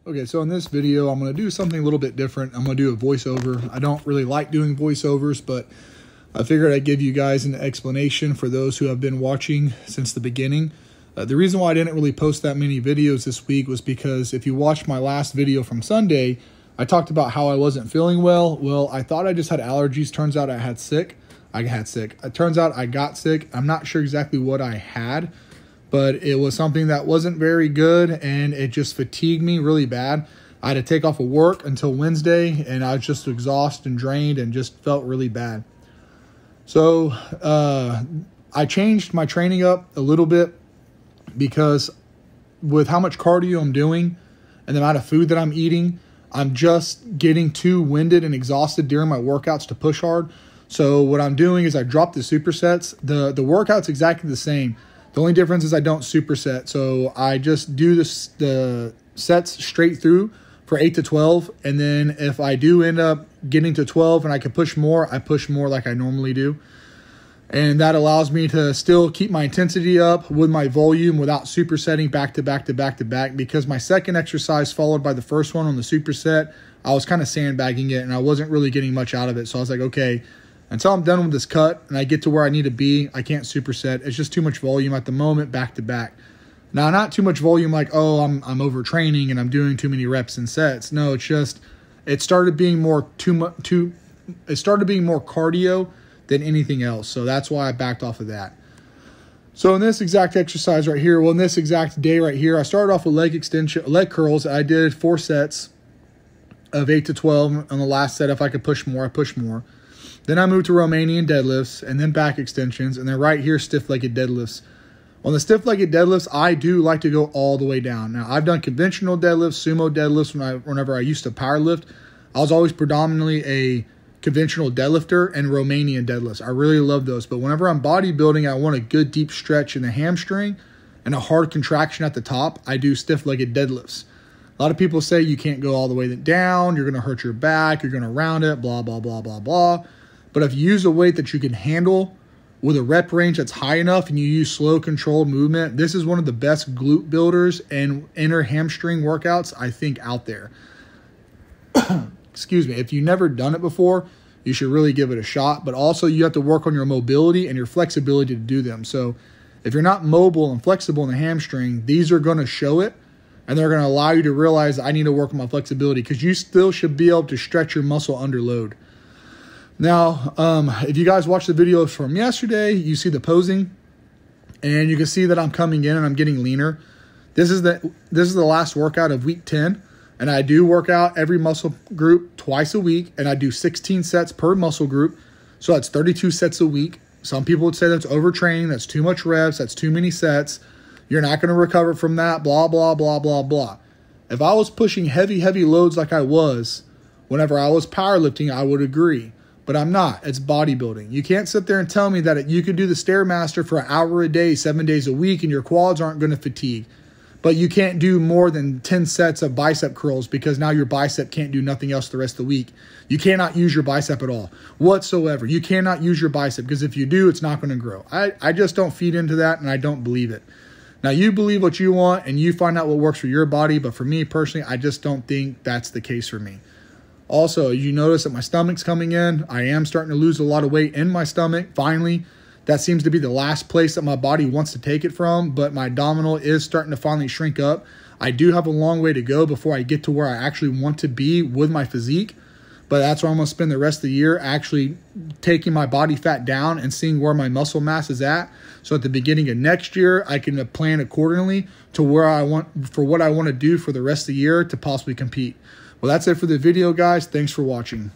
Okay, so in this video, I'm going to do something a little bit different. I'm going to do a voiceover. I don't really like doing voiceovers, but I figured I'd give you guys an explanation for those who have been watching since the beginning. The reason why I didn't really post that many videos this week was because if you watched my last video from Sunday, I talked about how I wasn't feeling well. Well, I thought I just had allergies. Turns out I had sick. It turns out I got sick. I'm not sure exactly what I had, but it was something that wasn't very good, and it just fatigued me really bad. I had to take off of work until Wednesday, and I was just exhausted and drained and just felt really bad. So I changed my training up a little bit because with how much cardio I'm doing and the amount of food that I'm eating, I'm just getting too winded and exhausted during my workouts to push hard. So what I'm doing is I drop the supersets. The workout's exactly the same. The only difference is I don't superset. So I just do the sets straight through for 8 to 12. And then if I do end up getting to 12 and I can push more, I push more like I normally do. And that allows me to still keep my intensity up with my volume without supersetting back to back to back to back, because my second exercise followed by the first one on the superset, I was kind of sandbagging it and I wasn't really getting much out of it. So I was like, okay, until I'm done with this cut and I get to where I need to be, I can't superset. It's just too much volume at the moment, back to back. Now, not too much volume like, oh, I'm overtraining and I'm doing too many reps and sets. No, it's just it started being more cardio than anything else. So that's why I backed off of that. So in this exact exercise right here, well, in this exact day right here, I started off with leg curls. I did 4 sets of 8 to 12. On the last set, if I could push more, I pushed more. Then I moved to Romanian deadlifts and then back extensions. And then right here, stiff-legged deadlifts. On the stiff-legged deadlifts, I do like to go all the way down. Now, I've done conventional deadlifts, sumo deadlifts whenever I used to powerlift. I was always predominantly a conventional deadlifter and Romanian deadlifts. I really love those. But whenever I'm bodybuilding, I want a good deep stretch in the hamstring and a hard contraction at the top. I do stiff-legged deadlifts. A lot of people say you can't go all the way down. You're going to hurt your back. You're going to round it, blah, blah, blah, blah, blah. But if you use a weight that you can handle with a rep range that's high enough and you use slow controlled movement, this is one of the best glute builders and inner hamstring workouts I think out there. Excuse me. If you've never done it before, you should really give it a shot. But also you have to work on your mobility and your flexibility to do them. So if you're not mobile and flexible in the hamstring, these are going to show it. And they're going to allow you to realize I need to work on my flexibility, because you still should be able to stretch your muscle under load. Now, if you guys watch the videos from yesterday, you see the posing, and you can see that I'm coming in and I'm getting leaner. This is the last workout of week 10, and I do work out every muscle group twice a week, and I do 16 sets per muscle group, so that's 32 sets a week. Some people would say that's overtraining, that's too much reps, that's too many sets. You're not going to recover from that, blah, blah, blah, blah, blah. If I was pushing heavy loads like I was whenever I was powerlifting, I would agree. But I'm not. It's bodybuilding. You can't sit there and tell me that you could do the Stairmaster for an hour a day, 7 days a week, and your quads aren't going to fatigue. But you can't do more than 10 sets of bicep curls because now your bicep can't do nothing else the rest of the week. You cannot use your bicep at all whatsoever. You cannot use your bicep, because if you do, it's not going to grow. I just don't feed into that, and I don't believe it. Now, you believe what you want, and you find out what works for your body. But for me personally, I just don't think that's the case for me. Also, you notice that my stomach's coming in. I am starting to lose a lot of weight in my stomach. Finally, that seems to be the last place that my body wants to take it from. But my abdominal is starting to finally shrink up. I do have a long way to go before I get to where I actually want to be with my physique. But that's where I'm going to spend the rest of the year, actually taking my body fat down and seeing where my muscle mass is at. So at the beginning of next year, I can plan accordingly to where I want, for what I want to do for the rest of the year to possibly compete. Well, that's it for the video, guys. Thanks for watching.